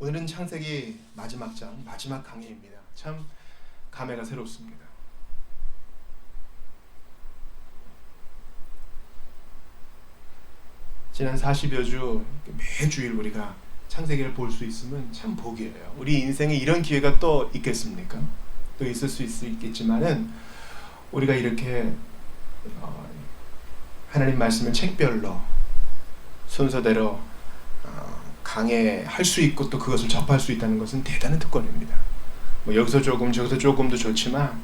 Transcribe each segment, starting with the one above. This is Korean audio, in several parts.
오늘은 창세기 마지막 장, 마지막 강의입니다. 참 감회가 새롭습니다. 지난 40여 주 매주일 우리가 창세기를 볼 수 있으면 참 복이에요. 우리 인생에 이런 기회가 또 있겠습니까? 또 있을 수 있겠지만은 우리가 이렇게 하나님 말씀을 책별로 순서대로 강해할 수 있고 또 그것을 접할 수 있다는 것은 대단한 특권입니다. 뭐 여기서 조금 저기서 조금도 좋지만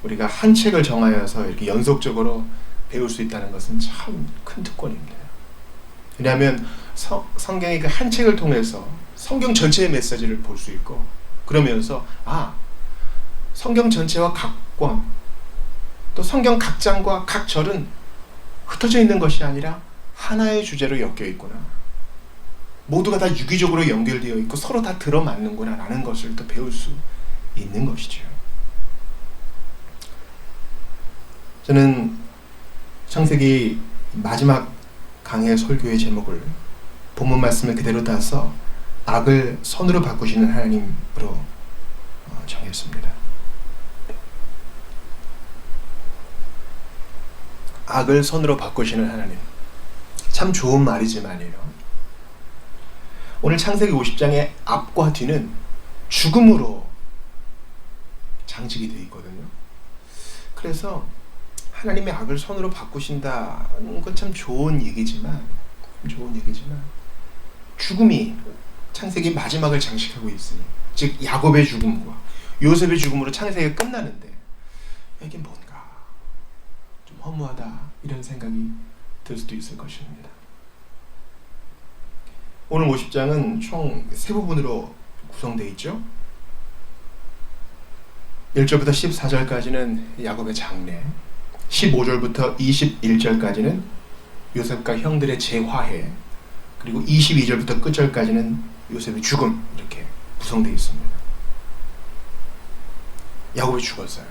우리가 한 책을 정하여서 이렇게 연속적으로 배울 수 있다는 것은 참 큰 특권입니다. 왜냐하면 성경의 그 한 책을 통해서 성경 전체의 메시지를 볼 수 있고, 그러면서 성경 전체와 각 권, 또 성경 각 장과 각 절은 흩어져 있는 것이 아니라 하나의 주제로 엮여 있구나, 모두가 다 유기적으로 연결되어 있고 서로 다 들어맞는구나 라는 것을 또 배울 수 있는 것이죠. 저는 창세기 마지막 강의 설교의 제목을 본문 말씀을 그대로 따서 악을 선으로 바꾸시는 하나님으로 정했습니다. 악을 선으로 바꾸시는 하나님, 참 좋은 말이지만요, 오늘 창세기 50장의 앞과 뒤는 죽음으로 장식이 되어 있거든요. 그래서 하나님의 악을 선으로 바꾸신다는 건 참 좋은 얘기지만 죽음이 창세기 마지막을 장식하고 있으니, 즉 야곱의 죽음과 요셉의 죽음으로 창세기가 끝나는데 이게 뭔가 좀 허무하다 이런 생각이 들 수도 있을 것입니다. 오늘 50장은 총 3부분으로 구성되어 있죠. 1절부터 14절까지는 야곱의 장례, 15절부터 21절까지는 요셉과 형들의 재화해, 그리고 22절부터 끝절까지는 요셉의 죽음, 이렇게 구성되어 있습니다. 야곱이 죽었어요.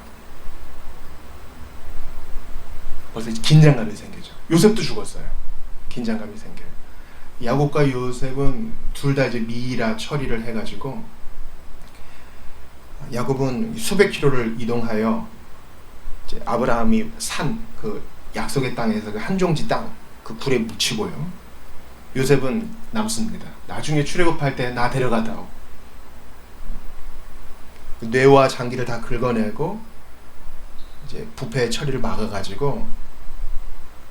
벌써 긴장감이 생기죠. 요셉도 죽었어요. 긴장감이 생겨요. 야곱과 요셉은 둘 다 이제 미이라 처리를 해가지고, 야곱은 수백 킬로를 이동하여 이제 아브라함이 산 그 약속의 땅에서 그 한종지 땅 그 굴에 묻히고요. 요셉은 남습니다. 나중에 출애굽할 때 나 데려가다오. 뇌와 장기를 다 긁어내고 이제 부패 처리를 막아가지고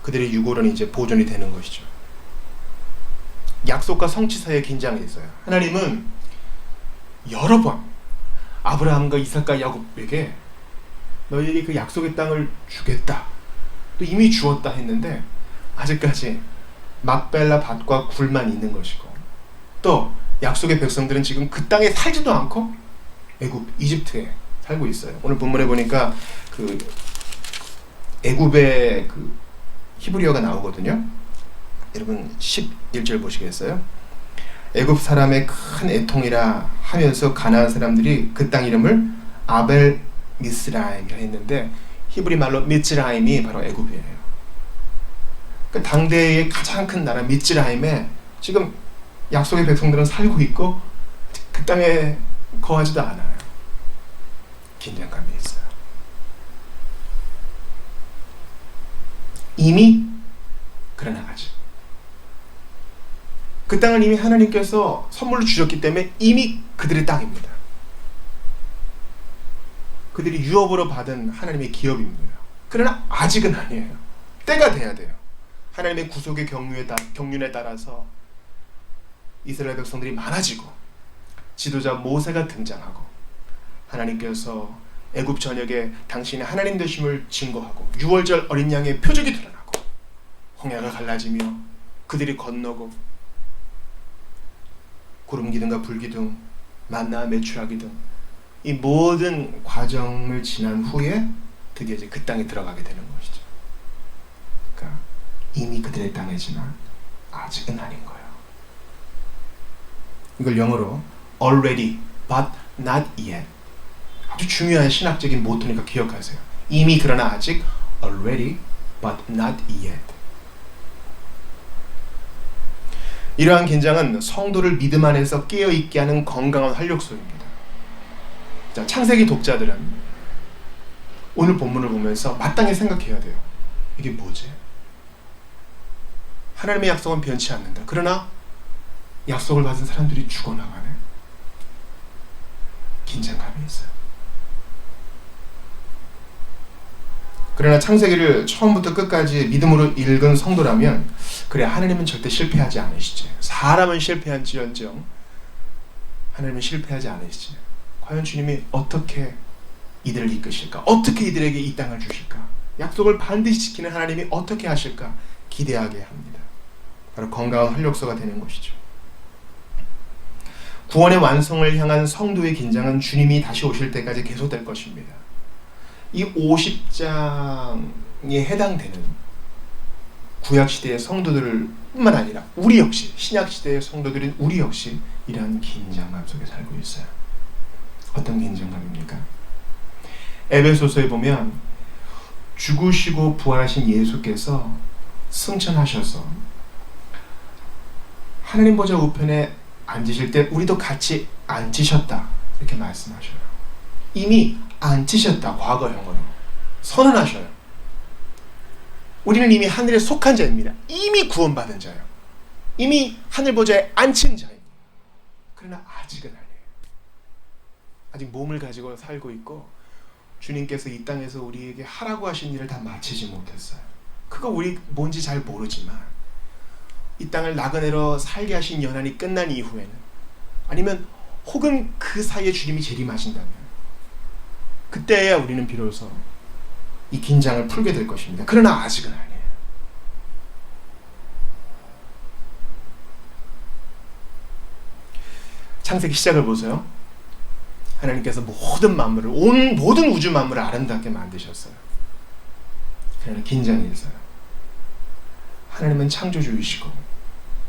그들의 유골은 이제 보존이 되는 것이죠. 약속과 성취 사이에 긴장이 있어요. 하나님은 여러 번 아브라함과 이삭과 야곱에게 너희에게 그 약속의 땅을 주겠다, 또 이미 주었다 했는데 아직까지 막벨라 밭과 굴만 있는 것이고, 또 약속의 백성들은 지금 그 땅에 살지도 않고 애굽, 이집트에 살고 있어요. 오늘 본문에 보니까 그 애굽의 그 히브리어가 나오거든요. 여러분 11절 보시겠어요? 애굽 사람의 큰 애통이라 하면서 가나안 사람들이 그 땅 이름을 아벨 미스라임이라 했는데, 히브리 말로 미츠라임이 바로 애굽이에요. 그 당대의 가장 큰 나라 미츠라임에 지금 약속의 백성들은 살고 있고 그 땅에 거하지도 않아요. 긴장감이 있어요. 이미 그러나 아직 그 땅은 이미 하나님께서 선물로 주셨기 때문에 이미 그들의 땅입니다. 그들이 유업으로 받은 하나님의 기업입니다. 그러나 아직은 아니에요. 때가 돼야 돼요. 하나님의 구속의 경륜에 따라서 이스라엘 백성들이 많아지고 지도자 모세가 등장하고 하나님께서 애굽 전역에 당신의 하나님 되심을 증거하고 6월절 어린 양의 표적이 드러나고 홍해가 갈라지며 그들이 건너고 구름 기둥과 불 기둥, 만나와 메추라기 등 이 모든 과정을 지난 후에 드디어 이제 그 땅에 들어가게 되는 것이죠. 그러니까 이미 그들의 땅이지만 아직은 아닌 거예요. 이걸 영어로 already but not yet, 아주 중요한 신학적인 모토니까 기억하세요. 이미 그러나 아직, already but not yet. 이러한 긴장은 성도를 믿음 안에서 깨어있게 하는 건강한 활력소입니다. 자, 창세기 독자들은 오늘 본문을 보면서 마땅히 생각해야 돼요. 이게 뭐지? 하나님의 약속은 변치 않는다. 그러나 약속을 받은 사람들이 죽어나가네. 긴장감이 있어요. 그러나 창세기를 처음부터 끝까지 믿음으로 읽은 성도라면 그래, 하나님은 절대 실패하지 않으시지. 사람은 실패한지언정 하나님은 실패하지 않으시지. 과연 주님이 어떻게 이들을 이끄실까? 어떻게 이들에게 이 땅을 주실까? 약속을 반드시 지키는 하나님이 어떻게 하실까? 기대하게 합니다. 바로 건강한 활력소가 되는 것이죠. 구원의 완성을 향한 성도의 긴장은 주님이 다시 오실 때까지 계속될 것입니다. 이 50장에 해당되는 구약시대의 성도들 뿐만 아니라 우리 역시, 신약시대의 성도들인 우리 역시 이러한 긴장감 속에 살고 있어요. 어떤 긴장감입니까? 에베소서에 보면 죽으시고 부활하신 예수께서 승천하셔서 하나님 보좌 우편에 앉으실 때 우리도 같이 앉으셨다, 이렇게 말씀하셔요. 이미 앉으셨다, 과거형으로 선언하셔요. 우리는 이미 하늘에 속한 자입니다. 이미 구원받은 자예요. 이미 하늘 보좌에 앉힌 자입니다. 그러나 아직은 아니에요. 아직 몸을 가지고 살고 있고 주님께서 이 땅에서 우리에게 하라고 하신 일을 다 마치지 못했어요. 그거 우리 뭔지 잘 모르지만 이 땅을 나그네로 살게 하신 연한이 끝난 이후에는, 아니면 혹은 그 사이에 주님이 재림하신다면 그때야 우리는 비로소 이 긴장을 풀게 될 것입니다. 그러나 아직은 아니에요. 창세기 시작을 보세요. 하나님께서 모든 만물을, 모든 우주 만물을 아름답게 만드셨어요. 그러나 긴장이 있어요. 하나님은 창조주이시고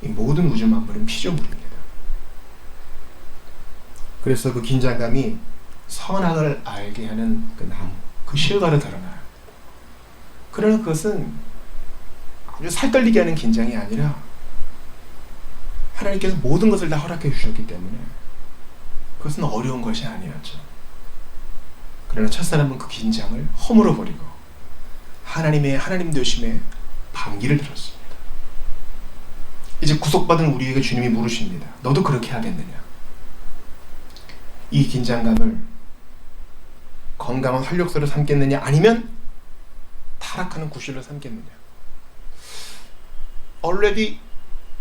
이 모든 우주 만물은 피조물입니다. 그래서 그 긴장감이 선악을 알게 하는 그 나무, 그 실과를 드러나요. 그러나 그것은 아주 살떨리게 하는 긴장이 아니라 하나님께서 모든 것을 다 허락해 주셨기 때문에 그것은 어려운 것이 아니었죠. 그러나 첫사람은 그 긴장을 허물어 버리고 하나님 되심에 반기를 들었습니다. 이제 구속받은 우리에게 주님이 물으십니다. 너도 그렇게 하겠느냐? 이 긴장감을 건강한 활력소로 삼겠느냐, 아니면 타락하는 구실로 삼겠느냐? Already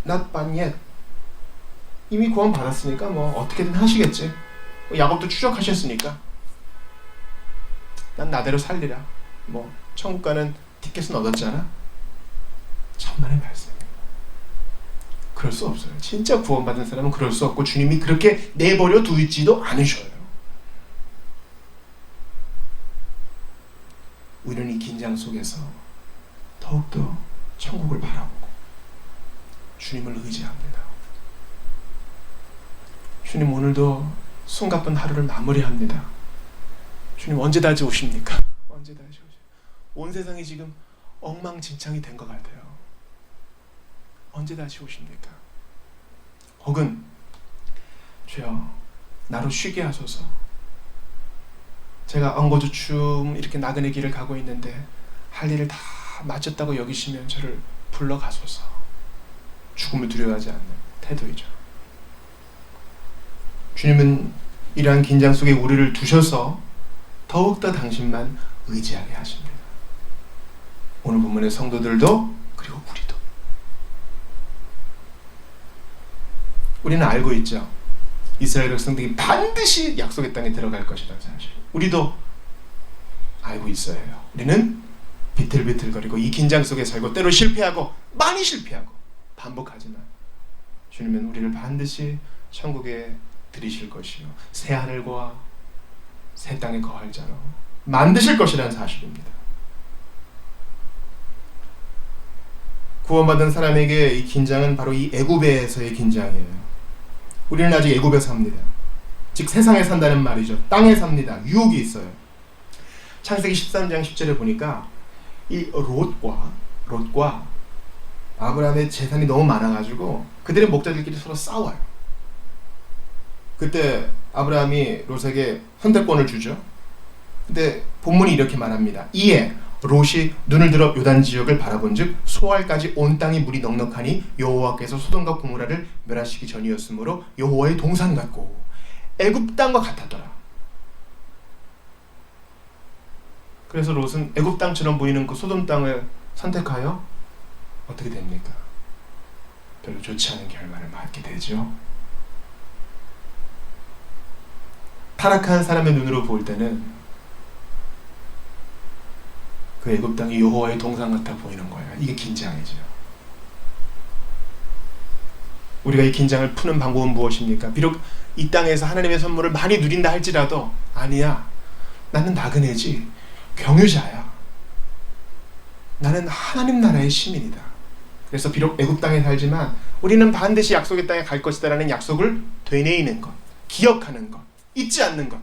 not done yet. 이미 구원 받았으니까 뭐 어떻게든 하시겠지. 야곱도 추적하셨으니까 난 나대로 살리라. 뭐 천국 가는 티켓은 얻었잖아. 천만의 말씀입니다. 그럴 수 없어요. 진짜 구원받은 사람은 그럴 수 없고 주님이 그렇게 내버려 두지도 않으셔요. 우리는 이 긴장 속에서 더욱더 천국을 바라보고 주님을 의지합니다. 주님, 오늘도 숨가쁜 하루를 마무리합니다. 주님, 언제 다시 오십니까? 언제 다시 오십니까? 온 세상이 지금 엉망진창이 된 것 같아요. 언제 다시 오십니까? 혹은 주여, 나로 쉬게 하소서. 제가 엉거주춤 이렇게 나그네 길을 가고 있는데 할 일을 다 마쳤다고 여기시면 저를 불러가소서. 죽음을 두려워하지 않는 태도이죠. 주님은 이러한 긴장 속에 우리를 두셔서 더욱더 당신만 의지하게 하십니다. 오늘 본문의 성도들도, 그리고 우리도. 우리는 알고 있죠. 이스라엘 백성들이 반드시 약속의 땅에 들어갈 것이라는 사실. 우리도 알고 있어야 해요. 우리는 비틀비틀거리고 이 긴장 속에 살고 때로 실패하고, 많이 실패하고 반복하지만 주님은 우리를 반드시 천국에 들이실 것이요 새 하늘과 새 땅에 거할 자로 만드실 것이라는 사실입니다. 구원받은 사람에게 이 긴장은 바로 이 애굽에서의 긴장이에요. 우리는 아직 애굽에 삽니다. 즉 세상에 산다는 말이죠. 땅에 삽니다. 유혹이 있어요. 창세기 13장 10절에 보니까 이 롯과 아브라함의 재산이 너무 많아가지고 그들의 목자들끼리 서로 싸워요. 그때 아브라함이 롯에게 선택권을 주죠. 근데 본문이 이렇게 말합니다. 이에 롯이 눈을 들어 요단 지역을 바라본즉 소알까지 온 땅이 물이 넉넉하니 여호와께서 소돔과 고모라를 멸하시기 전이었으므로 여호와의 동산 같고 애굽 땅과 같았더라. 그래서 롯은 애굽 땅처럼 보이는 그 소돔 땅을 선택하여 어떻게 됩니까? 별로 좋지 않은 결말을 맞게 되죠. 타락한 사람의 눈으로 볼 때는 그 애굽 땅이 여호와의 동산 같아 보이는 거예요. 이게 긴장이죠. 우리가 이 긴장을 푸는 방법은 무엇입니까? 비록 이 땅에서 하나님의 선물을 많이 누린다 할지라도 아니야. 나는 나그네지. 경유자야. 나는 하나님 나라의 시민이다. 그래서 비록 애굽 땅에 살지만 우리는 반드시 약속의 땅에 갈 것이다라는 약속을 되뇌이는 것, 기억하는 것, 잊지 않는 것.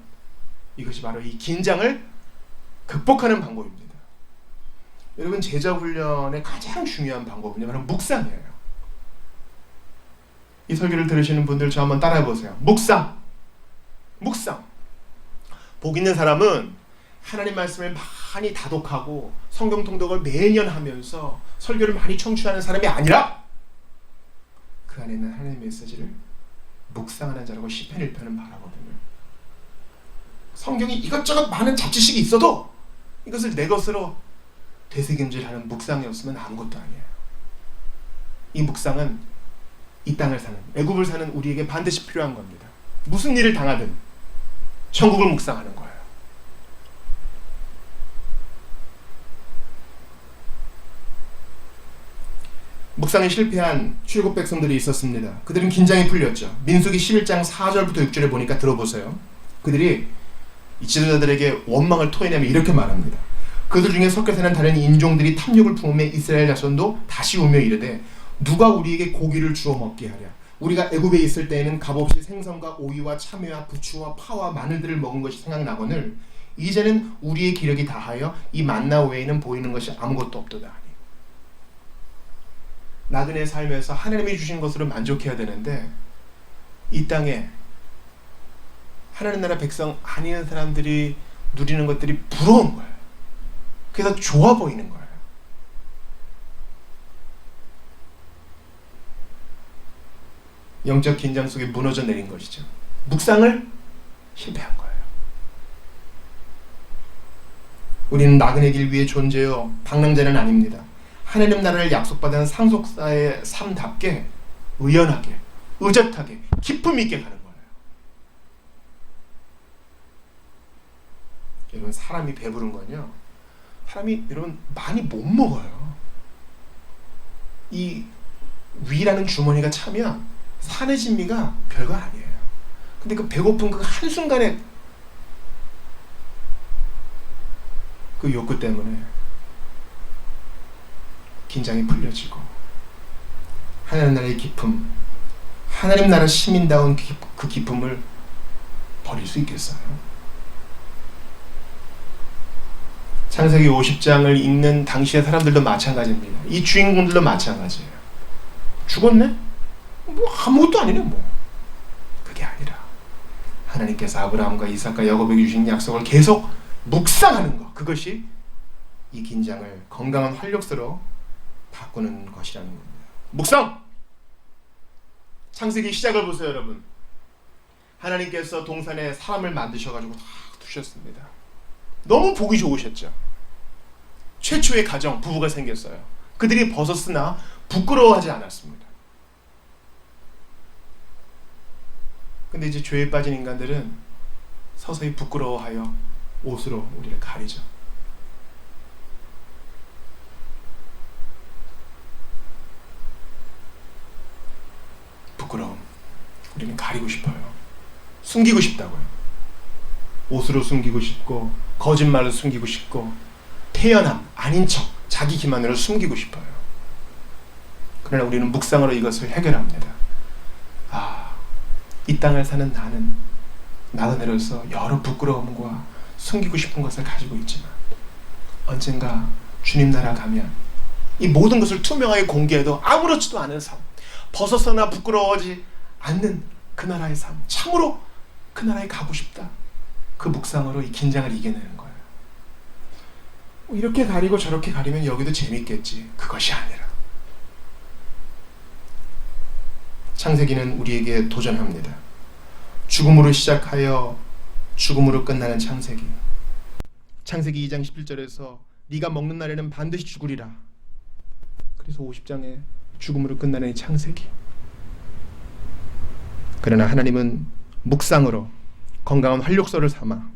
이것이 바로 이 긴장을 극복하는 방법입니다. 여러분, 제자 훈련의 가장 중요한 방법은 바로 묵상이에요. 이 설교를 들으시는 분들 저 한번 따라해 보세요. 묵상. 복 있는 사람은 하나님 말씀을 많이 다독하고 성경 통독을 매년 하면서 설교를 많이 청취하는 사람이 아니라 그 안에 있는 하나님의 메시지를 묵상하는 자라고 시편 1편은 말하거든요. 성경이 이것저것 많은 잡지식이 있어도 이것을 내 것으로 되새김질하는 묵상이 없으면 아무것도 아니에요. 이 묵상은 이 땅을 사는, 애굽을 사는 우리에게 반드시 필요한 겁니다. 무슨 일을 당하든 천국을 묵상하는 거예요. 묵상에 실패한 출애굽 백성들이 있었습니다. 그들은 긴장이 풀렸죠. 민수기 11장 4절부터 6절에 보니까 들어보세요. 그들이 이 지도자들에게 원망을 토해내며 이렇게 말합니다. 그들 중에 섞여 사는 다른 인종들이 탐욕을 품으며 이스라엘 자손도 다시 오며 이르되 누가 우리에게 고기를 주어 먹게 하랴. 우리가 애굽에 있을 때에는 값없이 생선과 오이와 참외와 부추와 파와 마늘들을 먹은 것이 생각나거늘 이제는 우리의 기력이 다하여 이 만나 외에는 보이는 것이 아무것도 없도다. 나그네 삶에서 하나님이 주신 것으로 만족해야 되는데 이 땅에 하나님 나라 백성 아닌 사람들이 누리는 것들이 부러운 거예요. 그래서 좋아 보이는 거예요. 영적 긴장 속에 무너져 내린 것이죠. 묵상을 실패한 거예요. 우리는 나그네 길 위에 존재요 방랑자는 아닙니다. 하나님 나라를 약속받은 상속자의 삶답게 의연하게, 의젓하게, 기품 있게 가는 거예요. 여러분, 사람이 배부른 건요, 사람이 여러분 많이 못 먹어요. 이 위라는 주머니가 차면 산의 진미가 별거 아니에요. 근데 그 배고픈 그 한순간에 그 욕구 때문에 긴장이 풀려지고 하나님 나라의 기쁨, 하나님 나라 시민다운 그 기쁨을 버릴 수 있겠어요? 창세기 50장을 읽는 당시의 사람들도 마찬가지입니다. 이 주인공들도 마찬가지예요. 죽었네? 뭐 아무것도 아니네 뭐. 그게 아니라 하나님께서 아브라함과 이삭과 야곱에게 주신 약속을 계속 묵상하는 것, 그것이 이 긴장을 건강한 활력소로 바꾸는 것이라는 겁니다. 묵상! 창세기 시작을 보세요, 여러분. 하나님께서 동산에 사람을 만드셔가지고 다 두셨습니다. 너무 보기 좋으셨죠. 최초의 가정, 부부가 생겼어요. 그들이 벗었으나 부끄러워하지 않았습니다. 근데 이제 죄에 빠진 인간들은 서서히 부끄러워하여 옷으로 우리를 가리죠. 부끄러움. 우리는 가리고 싶어요. 숨기고 싶다고요. 옷으로 숨기고 싶고, 거짓말로 숨기고 싶고, 태연함, 아닌 척, 자기 기만으로 숨기고 싶어요. 그러나 우리는 묵상으로 이것을 해결합니다. 이 땅을 사는 나는 나그네로서 여러 부끄러움과 숨기고 싶은 것을 가지고 있지만 언젠가 주님 나라 가면 이 모든 것을 투명하게 공개해도 아무렇지도 않은 삶, 벗어서나 부끄러워하지 않는 그 나라의 삶, 참으로 그 나라에 가고 싶다. 그 묵상으로 이 긴장을 이겨내는 거예요. 이렇게 가리고 저렇게 가리면 여기도 재밌겠지. 그것이 아니라 창세기는 우리에게 도전합니다. 죽음으로 시작하여 죽음으로 끝나는 창세기. 창세기 2장 11절에서 네가 먹는 날에는 반드시 죽으리라. 그래서 50장에 죽음으로 끝나는 창세기. 그러나 하나님은 묵상으로 건강한 활력소를 삼아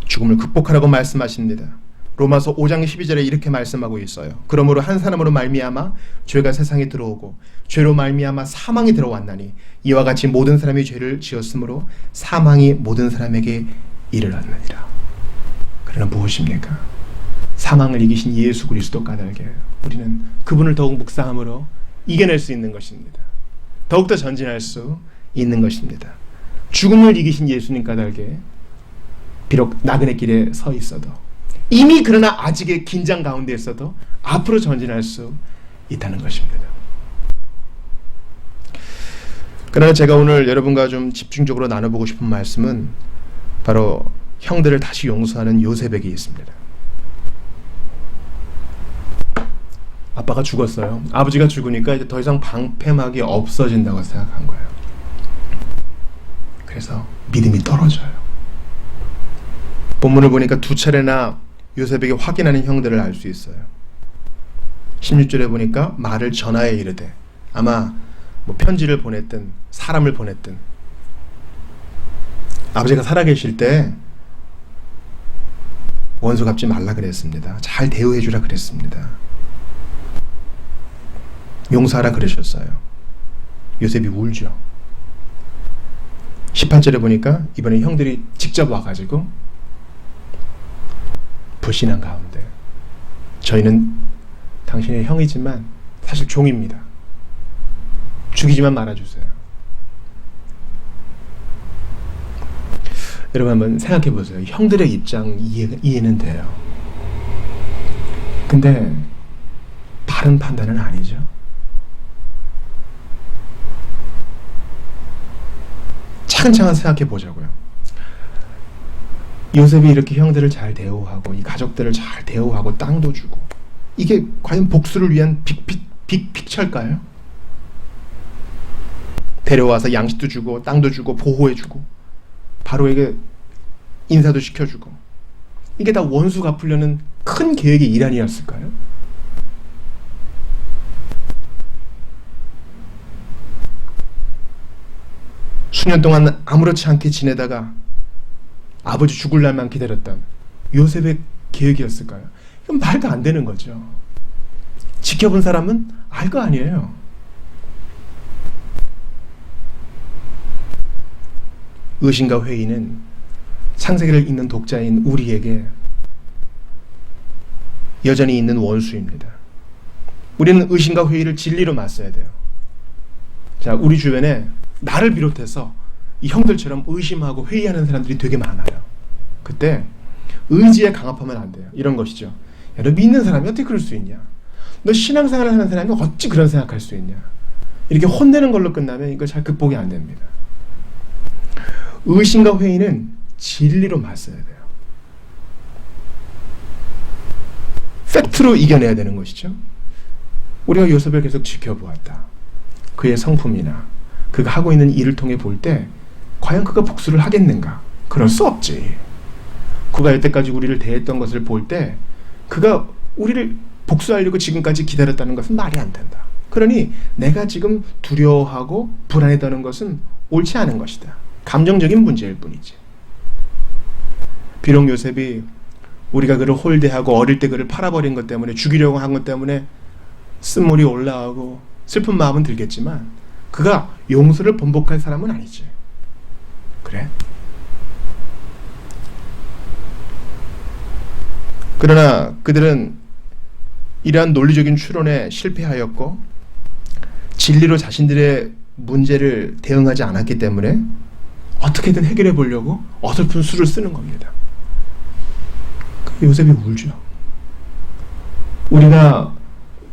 죽음을 극복하라고 말씀하십니다. 로마서 5장 12절에 이렇게 말씀하고 있어요. 그러므로 한 사람으로 말미암아 죄가 세상에 들어오고 죄로 말미암아 사망이 들어왔나니 이와 같이 모든 사람이 죄를 지었으므로 사망이 모든 사람에게 이르렀느니라. 그러나 무엇입니까? 사망을 이기신 예수 그리스도 까닭에 우리는 그분을 더욱 묵상함으로 이겨낼 수 있는 것입니다. 더욱더 전진할 수 있는 것입니다. 죽음을 이기신 예수님 까닭에 비록 나그네 길에 서 있어도 이미 그러나 아직의 긴장 가운데 있어도 앞으로 전진할 수 있다는 것입니다. 그러나 제가 오늘 여러분과 좀 집중적으로 나눠보고 싶은 말씀은 바로 형들을 다시 용서하는 요셉에게 있습니다. 아빠가 죽었어요. 아버지가 죽으니까 이제 더 이상 방패막이 없어진다고 생각한 거예요. 그래서 믿음이 떨어져요. 본문을 보니까 두 차례나 요셉에게 확인하는 형들을 알 수 있어요. 16절에 보니까 말을 전하여 이르되, 아마 뭐 편지를 보냈든 사람을 보냈든 아버지가 살아계실 때 원수 갚지 말라 그랬습니다. 잘 대우해 주라 그랬습니다. 용서하라 그러셨어요. 요셉이 울죠. 18절에 보니까 이번에 형들이 직접 와가지고 불신한 가운데 저희는 당신의 형이지만 사실 종입니다. 죽이지만 말아주세요. 여러분 한번 생각해 보세요. 형들의 입장 이해는 돼요. 근데 바른 판단은 아니죠. 차근차근 생각해 보자고요. 요셉이 이렇게 형들을 잘 대우하고 이 가족들을 잘 대우하고 땅도 주고 이게 과연 복수를 위한 빅픽처일까요? 데려와서 양식도 주고 땅도 주고 보호해주고 바로에게 인사도 시켜주고 이게 다 원수 갚으려는 큰 계획의 일환이었을까요? 수년 동안 아무렇지 않게 지내다가 아버지 죽을 날만 기다렸던 요셉의 계획이었을까요? 이건 말도 안 되는 거죠. 지켜본 사람은 알 거 아니에요. 의심과 회의는 창세기를 읽는 독자인 우리에게 여전히 있는 원수입니다. 우리는 의심과 회의를 진리로 맞서야 돼요. 자, 우리 주변에 나를 비롯해서 이 형들처럼 의심하고 회의하는 사람들이 되게 많아요. 그때 의지에 강압하면 안 돼요. 이런 것이죠. 야, 너 믿는 사람이 어떻게 그럴 수 있냐? 너 신앙생활을 하는 사람이 어찌 그런 생각할 수 있냐? 이렇게 혼내는 걸로 끝나면 이거 잘 극복이 안 됩니다. 의심과 회의는 진리로 맞서야 돼요. 팩트로 이겨내야 되는 것이죠. 우리가 요셉을 계속 지켜보았다. 그의 성품이나 그가 하고 있는 일을 통해 볼 때 과연 그가 복수를 하겠는가? 그럴 수 없지. 그가 여태까지 우리를 대했던 것을 볼 때 그가 우리를 복수하려고 지금까지 기다렸다는 것은 말이 안 된다. 그러니 내가 지금 두려워하고 불안해하는 것은 옳지 않은 것이다. 감정적인 문제일 뿐이지. 비록 요셉이 우리가 그를 홀대하고 어릴 때 그를 팔아버린 것 때문에 죽이려고 한 것 때문에 쓴물이 올라오고 슬픈 마음은 들겠지만 그가 용서를 번복할 사람은 아니지. 그래? 그러나 그들은 이러한 논리적인 추론에 실패하였고 진리로 자신들의 문제를 대응하지 않았기 때문에 어떻게든 해결해 보려고 어설픈 수를 쓰는 겁니다. 요셉이 울죠. 우리가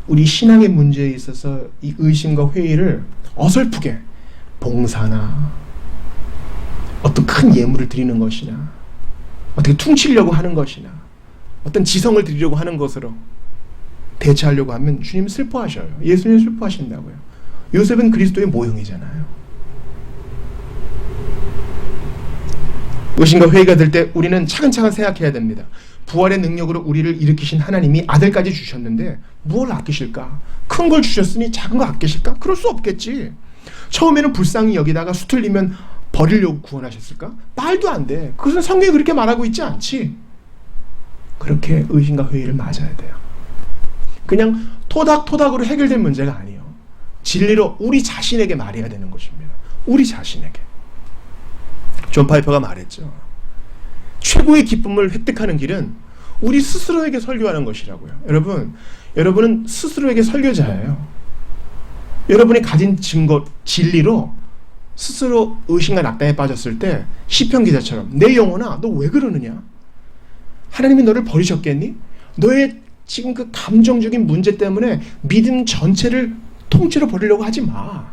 우리 신앙의 문제에 있어서 이 의심과 회의를 어설프게 봉사나 어떤 큰 예물을 드리는 것이나 어떻게 퉁치려고 하는 것이나 어떤 지성을 드리려고 하는 것으로 대체하려고 하면 주님 슬퍼하셔요. 예수님 슬퍼하신다고요. 요셉은 그리스도의 모형이잖아요. 의심과 회의가 들 때 우리는 차근차근 생각해야 됩니다. 부활의 능력으로 우리를 일으키신 하나님이 아들까지 주셨는데 무엇을 아끼실까? 큰 걸 주셨으니 작은 거 아끼실까? 그럴 수 없겠지. 처음에는 불쌍히 여기다가 수틀리면 버리려고 구원하셨을까? 말도 안 돼. 그것은 성경이 그렇게 말하고 있지 않지. 그렇게 의심과 회의를 맞아야 돼요. 그냥 토닥토닥으로 해결된 문제가 아니에요. 진리로 우리 자신에게 말해야 되는 것입니다. 우리 자신에게. 존 파이퍼가 말했죠. 최고의 기쁨을 획득하는 길은 우리 스스로에게 설교하는 것이라고요. 여러분은 스스로에게 설교자예요. 여러분이 가진 증거, 진리로 스스로 의심과 낙담에 빠졌을 때 시편 기자처럼 내 영혼아 너 왜 그러느냐? 하나님이 너를 버리셨겠니? 너의 지금 그 감정적인 문제 때문에 믿음 전체를 통째로 버리려고 하지 마.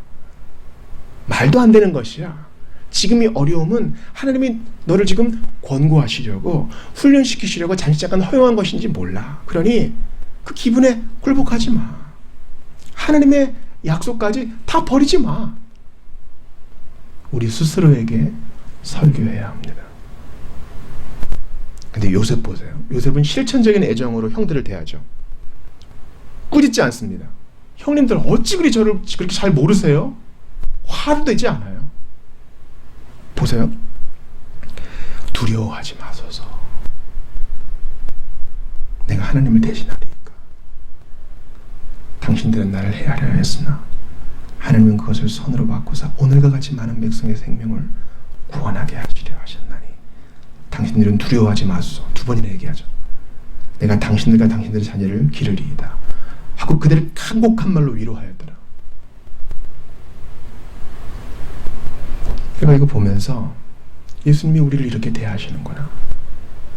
말도 안 되는 것이야. 지금이 어려움은 하나님이 너를 지금 권고하시려고 훈련시키시려고 잠깐 허용한 것인지 몰라. 그러니 그 기분에 굴복하지 마. 하나님의 약속까지 다 버리지 마. 우리 스스로에게 설교해야 합니다. 근데 요셉 보세요. 요셉은 실천적인 애정으로 형들을 대하죠. 꾸짖지 않습니다. 형님들 어찌 저를 그렇게 잘 모르세요? 화도 되지 않아요. 보세요. 두려워하지 마소서. 내가 하나님을 대신하리이까. 당신들은 나를 해하려 했으나 하나님은 그것을 선으로 바꾸사 오늘과 같이 많은 백성의 생명을 구원하게 하시려 하셨나니 당신들은 두려워하지 마소서. 두 번이나 얘기하죠. 내가 당신들과 당신들의 자녀를 기르리이다 하고 그들을 간곡한 말로 위로하였더라. 제가 이거 보면서 예수님이 우리를 이렇게 대하시는구나.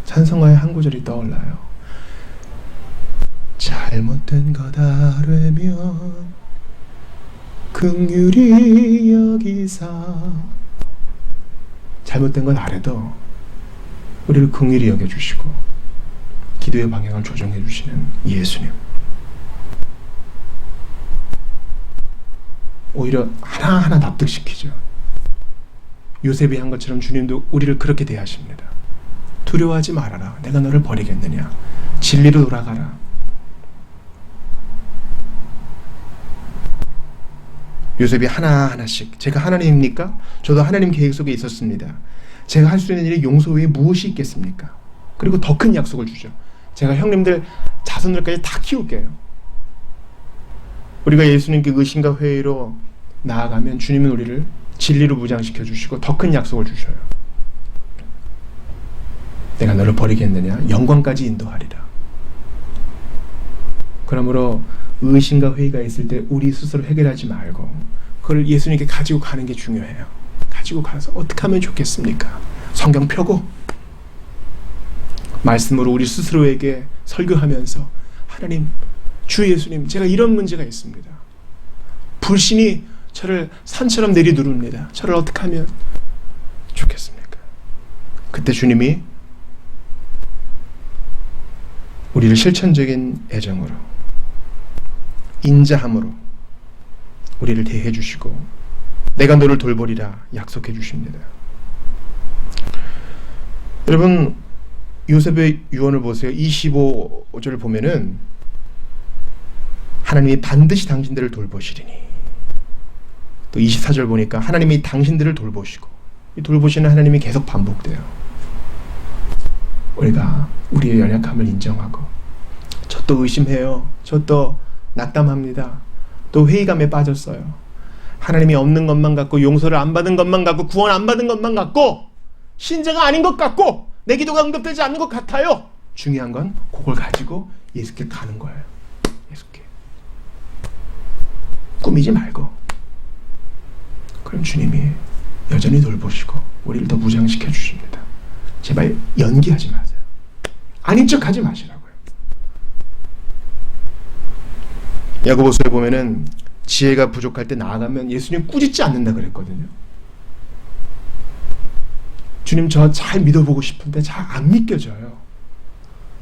찬송가의 한 구절이 떠올라요. 잘못된 것 아뢰면 긍휼히 여기사. 잘못된 것 아래도 우리를 긍휼히 여겨주시고 기도의 방향을 조정해 주시는 예수님. 오히려 하나하나 납득시키죠. 요셉이 한 것처럼 주님도 우리를 그렇게 대하십니다. 두려워하지 말아라. 내가 너를 버리겠느냐. 진리로 돌아가라. 요셉이 하나하나씩 제가 하나님입니까? 저도 하나님 계획 속에 있었습니다. 제가 할 수 있는 일이 용서 외에 무엇이 있겠습니까? 그리고 더 큰 약속을 주죠. 제가 형님들 자손들까지 다 키울게요. 우리가 예수님께 의심과 회의로 나아가면 주님은 우리를 진리로 무장시켜 주시고 더 큰 약속을 주셔요. 내가 너를 버리겠느냐? 영광까지 인도하리라. 그러므로 의심과 회의가 있을 때 우리 스스로 해결하지 말고 그걸 예수님께 가지고 가는 게 중요해요. 가지고 가서 어떻게 하면 좋겠습니까? 성경 펴고 말씀으로 우리 스스로에게 설교하면서 하나님, 주 예수님, 제가 이런 문제가 있습니다. 불신이 저를 산처럼 내리누릅니다. 저를 어떻게 하면 좋겠습니까? 그때 주님이 우리를 실천적인 애정으로 인자함으로 우리를 대해 주시고 내가 너를 돌보리라 약속해 주십니다. 여러분, 요셉의 유언을 보세요. 25절을 보면은 하나님이 반드시 당신들을 돌보시리니, 또 24절 보니까 하나님이 당신들을 돌보시고, 이 돌보시는 하나님이 계속 반복돼요. 우리가 우리의 연약함을 인정하고, 저 또 의심해요, 저 또 낙담합니다, 또 회의감에 빠졌어요, 하나님이 없는 것만 같고 용서를 안 받은 것만 같고 구원 안 받은 것만 같고 신자가 아닌 것 같고 내 기도가 응답되지 않는 것 같아요. 중요한 건 그걸 가지고 예수께 가는 거예요. 예수께 꾸미지 말고. 그럼 주님이 여전히 돌보시고 우리를 더 무장시켜 주십니다. 제발 연기하지 마세요. 아닌 척 하지 마시라고요. 야고보서에 보면은 지혜가 부족할 때 나아가면 예수님 꾸짖지 않는다 그랬거든요. 주님 저 잘 믿어보고 싶은데 잘 안 믿겨져요.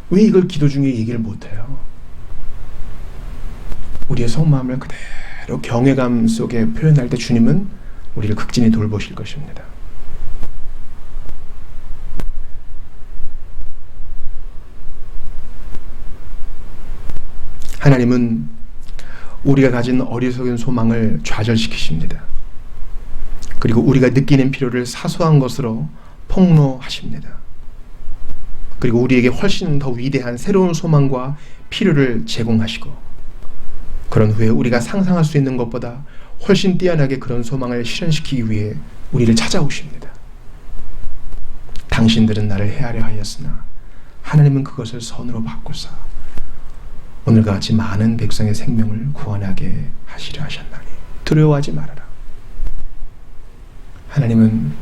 왜 이걸 기도 중에 얘기를 못해요? 우리의 속마음을 그대로 경외감 속에 표현할 때 주님은 우리를 극진히 돌보실 것입니다. 하나님은 우리가 가진 어리석은 소망을 좌절시키십니다. 그리고 우리가 느끼는 필요를 사소한 것으로 폭로하십니다. 그리고 우리에게 훨씬 더 위대한 새로운 소망과 필요를 제공하시고, 그런 후에 우리가 상상할 수 있는 것보다 훨씬 뛰어나게 그런 소망을 실현시키기 위해 우리를 찾아오십니다. 당신들은 나를 헤아려 하였으나 하나님은 그것을 선으로 바꾸사 오늘과 같이 많은 백성의 생명을 구원하게 하시려 하셨나니 두려워하지 말아라. 하나님은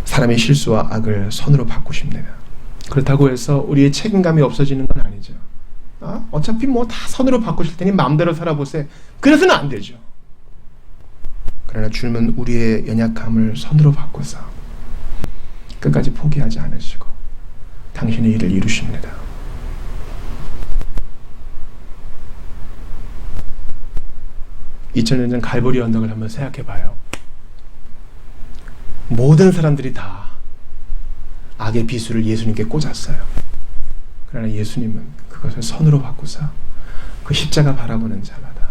사람의 실수와 악을 선으로 바꾸십니다. 그렇다고 해서 우리의 책임감이 없어지는 건 아니죠. 어차피 뭐 다 선으로 바꾸실 테니 마음대로 살아보세요. 그래서는 안 되죠. 그러나 주님은 우리의 연약함을 선으로 바꿔서 끝까지 포기하지 않으시고 당신의 일을 이루십니다. (2000년) 전 갈보리 언덕을 한번 생각해 봐요. 모든 사람들이 다 악의 비수를 예수님께 꽂았어요. 그러나 예수님은 그것을 선으로 바꾸사 그 십자가 바라보는 자마다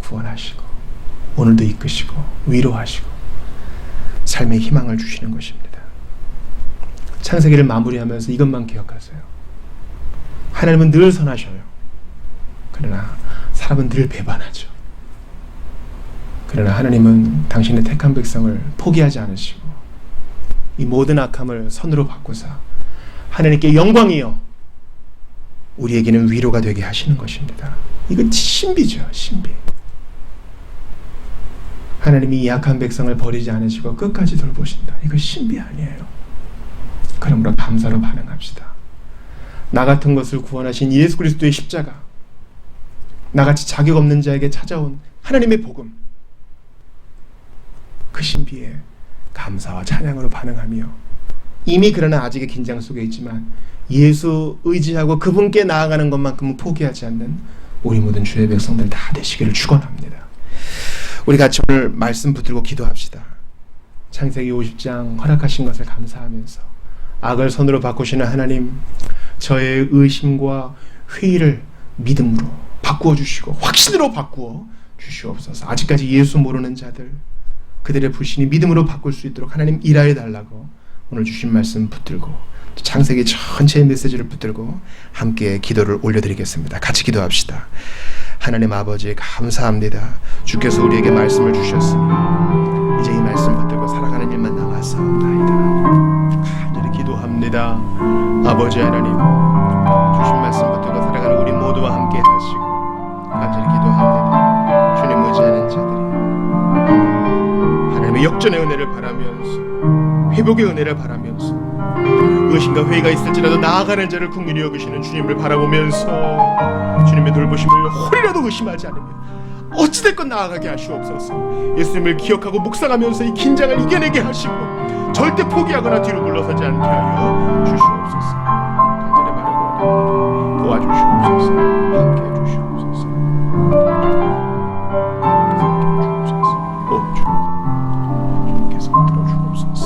구원하시고 오늘도 이끄시고 위로하시고 삶의 희망을 주시는 것입니다. 창세기를 마무리하면서 이것만 기억하세요. 하나님은 늘 선하셔요. 그러나 사람은 늘 배반하죠. 그러나 하나님은 당신의 택한 백성을 포기하지 않으시고 이 모든 악함을 선으로 바꾸사 하나님께 영광이요 우리에게는 위로가 되게 하시는 것입니다. 이건 신비죠. 신비. 하나님이 이 약한 백성을 버리지 않으시고 끝까지 돌보신다. 이거 신비 아니에요. 그러므로 감사로 반응합시다. 나 같은 것을 구원하신 예수 그리스도의 십자가, 나같이 자격 없는 자에게 찾아온 하나님의 복음, 그 신비에 감사와 찬양으로 반응하며 이미 그러나 아직의 긴장 속에 있지만 예수 의지하고 그분께 나아가는 것만큼은 포기하지 않는 우리 모든 주의 백성들 다 되시기를 축원합니다. 우리 같이 오늘 말씀 붙들고 기도합시다. 창세기 50장 허락하신 것을 감사하면서 악을 선으로 바꾸시는 하나님, 저의 의심과 회의를 믿음으로 바꾸어 주시고 확신으로 바꾸어 주시옵소서. 아직까지 예수 모르는 자들, 그들의 불신이 믿음으로 바꿀 수 있도록 하나님 일하여 달라고 오늘 주신 말씀 붙들고 창세기 전체의 메시지를 붙들고 함께 기도를 올려드리겠습니다. 같이 기도합시다. 하나님 아버지 감사합니다. 주께서 우리에게 말씀을 주셨으니 이제 이 말씀 붙들고 살아가는 일만 남았사옵나이다. 간절히 기도합니다. 아버지 하나님, 주신 말씀 붙들고 살아가는 우리 모두와 함께 하시고 간절히 기도합니다. 주님 의지하는 자들이 하나님의 역전의 은혜를 바라면서 회복의 은혜를 바라면서 의심과 회의가 있을지라도 나아가는 자를 긍휼히 여기시는 주님을 바라보면서 주님의 돌보심을 홀이라도 의심하지 않으며 어찌됐건 나아가게 하시옵소서. 예수님을 기억하고 묵상하면서 이 긴장을 이겨내게 하시고 절대 포기하거나 뒤로 물러서지 않게 하여 주시옵소서. 간절히 바라고 원합니다. 도와주시옵소서. 함께해 주시옵소서. 주님께서 들어주옵소서.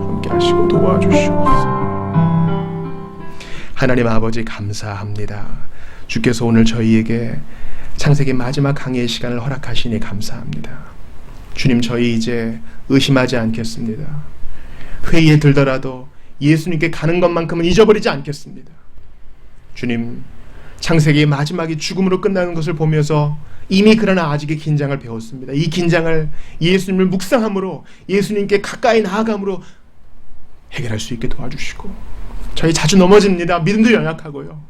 함께 하시고 도와주시옵소서. 하나님 아버지 감사합니다. 주께서 오늘 저희에게 창세기 마지막 강해의 시간을 허락하시니 감사합니다. 주님, 저희 이제 의심하지 않겠습니다. 회의에 들더라도 예수님께 가는 것만큼은 잊어버리지 않겠습니다. 주님, 창세기의 마지막이 죽음으로 끝나는 것을 보면서 이미 그러나 아직의 긴장을 배웠습니다. 이 긴장을 예수님을 묵상함으로 예수님께 가까이 나아감으로 해결할 수 있게 도와주시고, 저희 자주 넘어집니다. 믿음도 연약하고요.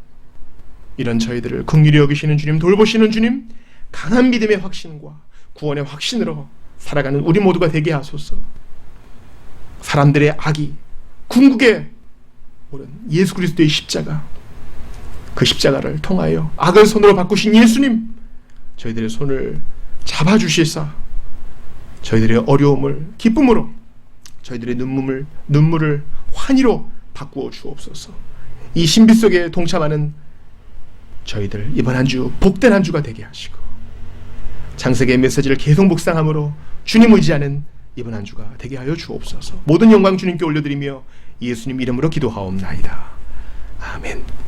이런 저희들을 긍휼히 여기시는 주님, 돌보시는 주님, 강한 믿음의 확신과 구원의 확신으로 살아가는 우리 모두가 되게 하소서. 사람들의 악이 궁극에 오른 예수 그리스도의 십자가, 그 십자가를 통하여 악을 손으로 바꾸신 예수님, 저희들의 손을 잡아주시사 저희들의 어려움을 기쁨으로, 저희들의 눈물을 환희로 바꾸어 주옵소서. 이 신비 속에 동참하는 저희들 이번 한 주 복된 한 주가 되게 하시고, 창세기의 메시지를 계속 묵상함으로 주님 의지하는 이번 한 주가 되게 하여 주옵소서. 모든 영광 주님께 올려드리며 예수님 이름으로 기도하옵나이다. 아멘.